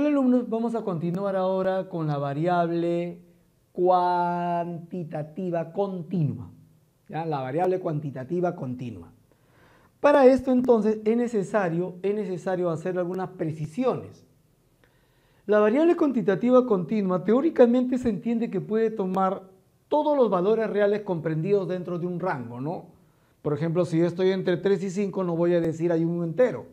Hola alumnos, vamos a continuar ahora con la variable cuantitativa continua. ¿Ya? La variable cuantitativa continua. Para esto entonces es necesario hacer algunas precisiones. La variable cuantitativa continua teóricamente se entiende que puede tomar todos los valores reales comprendidos dentro de un rango, ¿no? Por ejemplo, si yo estoy entre 3 y 5, no voy a decir hay un entero,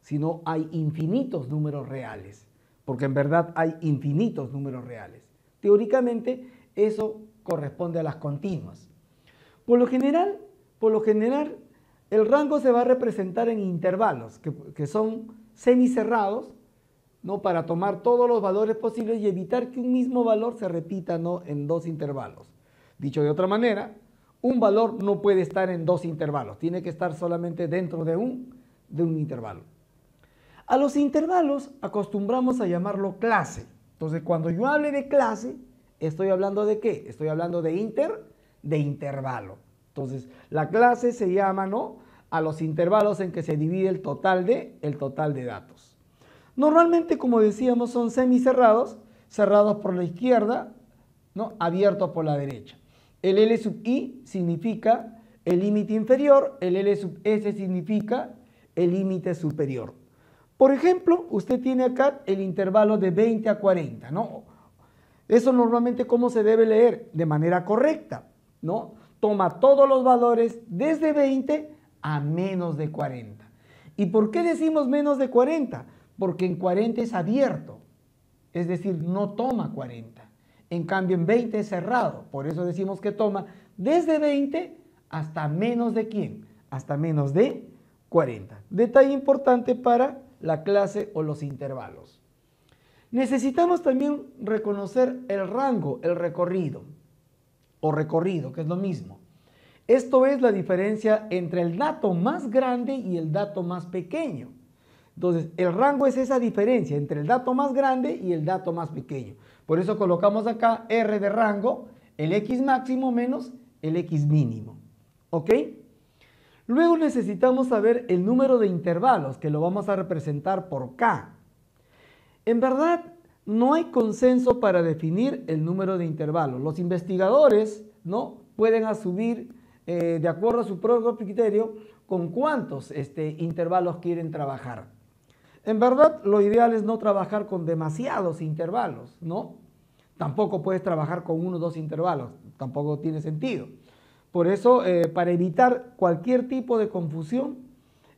sino hay infinitos números reales, porque en verdad hay infinitos números reales. Teóricamente, eso corresponde a las continuas. Por lo general, el rango se va a representar en intervalos, que son semicerrados, ¿no? Para tomar todos los valores posibles y evitar que un mismo valor se repita, ¿no? En dos intervalos. Dicho de otra manera, un valor no puede estar en dos intervalos, tiene que estar solamente dentro de un intervalo. A los intervalos acostumbramos a llamarlo clase. Entonces, cuando yo hable de clase, ¿estoy hablando de qué? Estoy hablando de intervalo. Entonces, la clase se llama, ¿no?, a los intervalos en que se divide el total de datos. Normalmente, como decíamos, son semicerrados, cerrados por la izquierda, ¿no?, abiertos por la derecha. El L sub I significa el límite inferior, el L sub S significa el límite superior. Por ejemplo, usted tiene acá el intervalo de 20 a 40, ¿no? Eso normalmente, ¿cómo se debe leer? De manera correcta, ¿no? Toma todos los valores desde 20 a menos de 40. ¿Y por qué decimos menos de 40? Porque en 40 es abierto, es decir, no toma 40. En cambio, en 20 es cerrado, por eso decimos que toma desde 20 hasta menos de ¿quién? Hasta menos de 40. Detalle importante para la clase o los intervalos. Necesitamos también reconocer el rango, el recorrido, o recorrido, que es lo mismo. Esto es la diferencia entre el dato más grande y el dato más pequeño. Entonces, el rango es esa diferencia entre el dato más grande y el dato más pequeño. Por eso colocamos acá R de rango, el X máximo menos el X mínimo. ¿Ok? Luego necesitamos saber el número de intervalos, que lo vamos a representar por K. En verdad, no hay consenso para definir el número de intervalos. Los investigadores, ¿no?, pueden asumir, de acuerdo a su propio criterio, con cuántos intervalos quieren trabajar. En verdad, lo ideal es no trabajar con demasiados intervalos, ¿no? Tampoco puedes trabajar con 1 o 2 intervalos, tampoco tiene sentido. Por eso, para evitar cualquier tipo de confusión,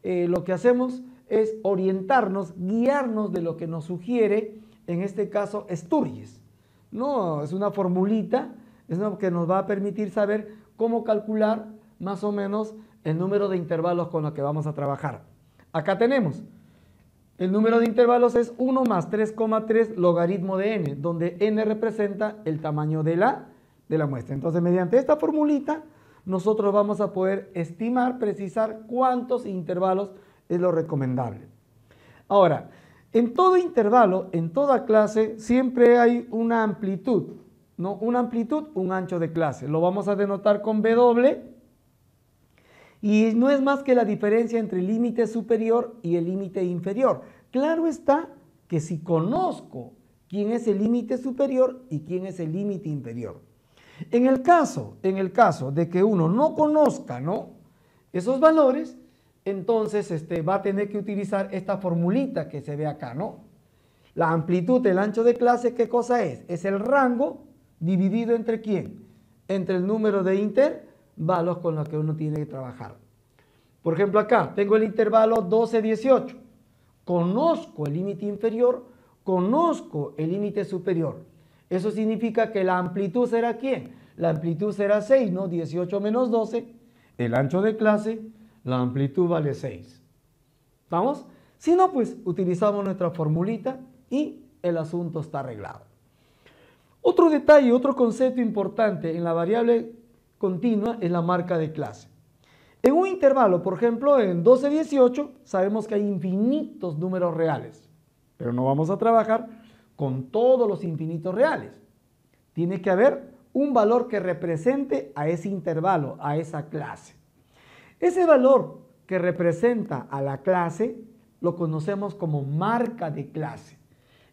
lo que hacemos es orientarnos, guiarnos de lo que nos sugiere, en este caso, Sturges. No, es una formulita, es lo que nos va a permitir saber cómo calcular más o menos el número de intervalos con los que vamos a trabajar. Acá tenemos, el número de intervalos es 1 más 3,3 logaritmo de n, donde n representa el tamaño de la muestra. Entonces, mediante esta formulita, nosotros vamos a poder estimar, precisar cuántos intervalos es lo recomendable. Ahora, en todo intervalo, en toda clase, siempre hay una amplitud, ¿no? Una amplitud, un ancho de clase. Lo vamos a denotar con W y no es más que la diferencia entre el límite superior y el límite inferior. Claro está que si conozco quién es el límite superior y quién es el límite inferior. En el caso de que uno no conozca, ¿no?, esos valores, entonces va a tener que utilizar esta formulita que se ve acá, ¿no? La amplitud del ancho de clase, ¿qué cosa es? Es el rango dividido entre ¿quién? Entre el número de intervalos con los que uno tiene que trabajar. Por ejemplo, acá tengo el intervalo 12-18. Conozco el límite inferior, conozco el límite superior. Eso significa que la amplitud será ¿quién? La amplitud será 6, ¿no? 18 menos 12. El ancho de clase, la amplitud vale 6. ¿Estamos? Si no, pues utilizamos nuestra formulita y el asunto está arreglado. Otro detalle, otro concepto importante en la variable continua es la marca de clase. En un intervalo, por ejemplo, en 12-18, sabemos que hay infinitos números reales, pero no vamos a trabajar con todos los infinitos reales. Tiene que haber un valor que represente a ese intervalo, a esa clase. Ese valor que representa a la clase lo conocemos como marca de clase.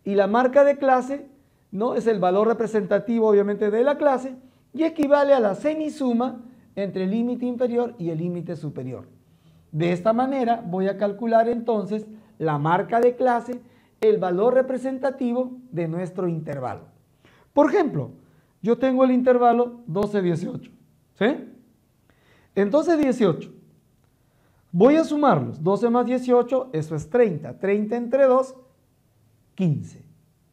Y la marca de clase, ¿no?, es el valor representativo obviamente de la clase y equivale a la semisuma entre el límite inferior y el límite superior. De esta manera voy a calcular entonces la marca de clase, el valor representativo de nuestro intervalo. Por ejemplo, yo tengo el intervalo 12-18, ¿sí? Entonces 18. Voy a sumarlos. 12 más 18, eso es 30. 30 entre 2, 15.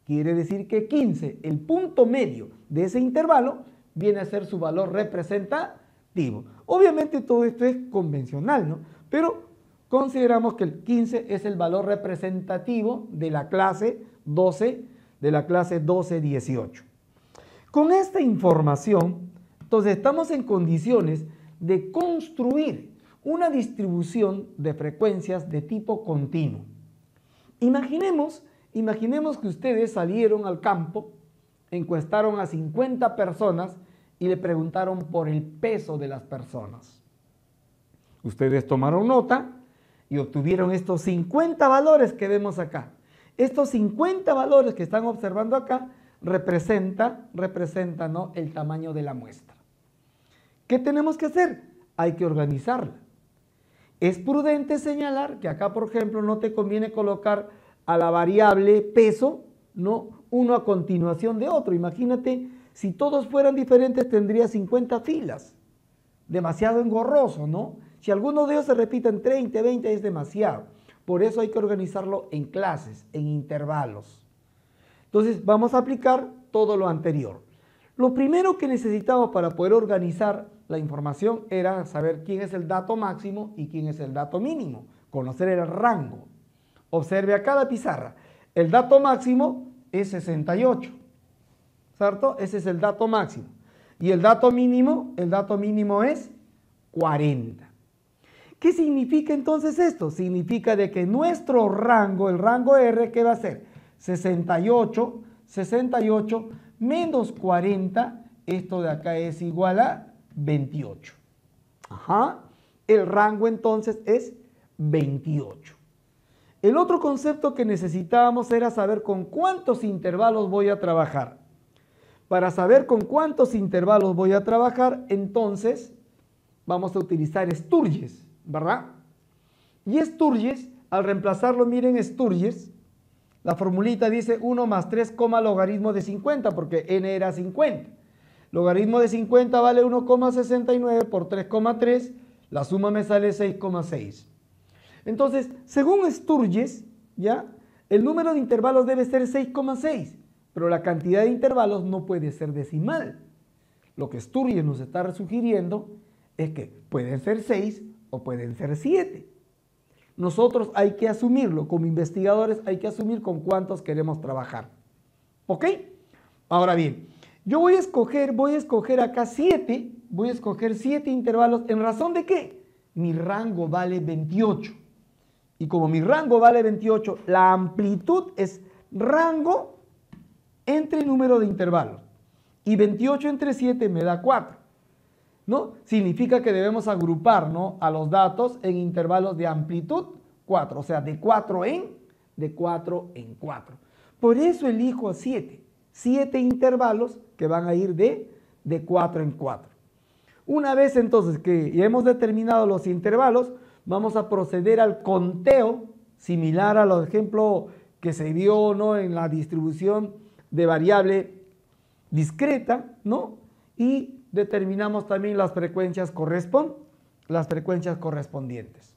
Quiere decir que 15, el punto medio de ese intervalo, viene a ser su valor representativo. Obviamente todo esto es convencional, ¿no? Pero consideramos que el 15 es el valor representativo de la clase 12, de la clase 12-18. Con esta información, entonces estamos en condiciones de construir una distribución de frecuencias de tipo continuo. Imaginemos que ustedes salieron al campo, encuestaron a 50 personas y le preguntaron por el peso de las personas. Ustedes tomaron nota y obtuvieron estos 50 valores que vemos acá. Estos 50 valores que están observando acá representan, ¿no?, el tamaño de la muestra. ¿Qué tenemos que hacer? Hay que organizarla. Es prudente señalar que acá, por ejemplo, no te conviene colocar a la variable peso, ¿no?, uno a continuación de otro. Imagínate, si todos fueran diferentes tendría 50 filas. Demasiado engorroso, ¿no? Si alguno de ellos se repiten 30, 20 es demasiado. Por eso hay que organizarlo en clases, en intervalos. Entonces vamos a aplicar todo lo anterior. Lo primero que necesitamos para poder organizar la información era saber quién es el dato máximo y quién es el dato mínimo, conocer el rango. Observe acá la pizarra. El dato máximo es 68, ¿cierto? Ese es el dato máximo. Y el dato mínimo es 40. ¿Qué significa entonces esto? Significa de que nuestro rango, el rango R, ¿qué va a ser? 68 menos 40, esto de acá es igual a 28. Ajá. El rango entonces es 28. El otro concepto que necesitábamos era saber con cuántos intervalos voy a trabajar. Para saber con cuántos intervalos voy a trabajar, entonces vamos a utilizar Sturges, ¿verdad? Y Sturges, al reemplazarlo, miren Sturges, la formulita dice 1 más 3, logaritmo de 50, porque n era 50. Logaritmo de 50 vale 1,69 por 3,3, la suma me sale 6,6. Entonces, según Sturges, ¿ya?, el número de intervalos debe ser 6,6, pero la cantidad de intervalos no puede ser decimal. Lo que Sturges nos está sugiriendo es que pueden ser 6 o pueden ser 7. Nosotros hay que asumirlo, como investigadores hay que asumir con cuántos queremos trabajar. ¿Ok? Ahora bien, yo voy a escoger acá 7, voy a escoger 7 intervalos. ¿En razón de qué? Mi rango vale 28. Y como mi rango vale 28, la amplitud es rango entre número de intervalos. Y 28 entre 7 me da 4. ¿No? Significa que debemos agrupar, ¿no?, a los datos en intervalos de amplitud 4, o sea, de 4 en 4. Por eso elijo a 7 intervalos que van a ir de 4 en 4. Una vez entonces que ya hemos determinado los intervalos, vamos a proceder al conteo, similar a los ejemplos que se vio, ¿no?, en la distribución de variable discreta, ¿no? Y determinamos también las frecuencias correspondientes.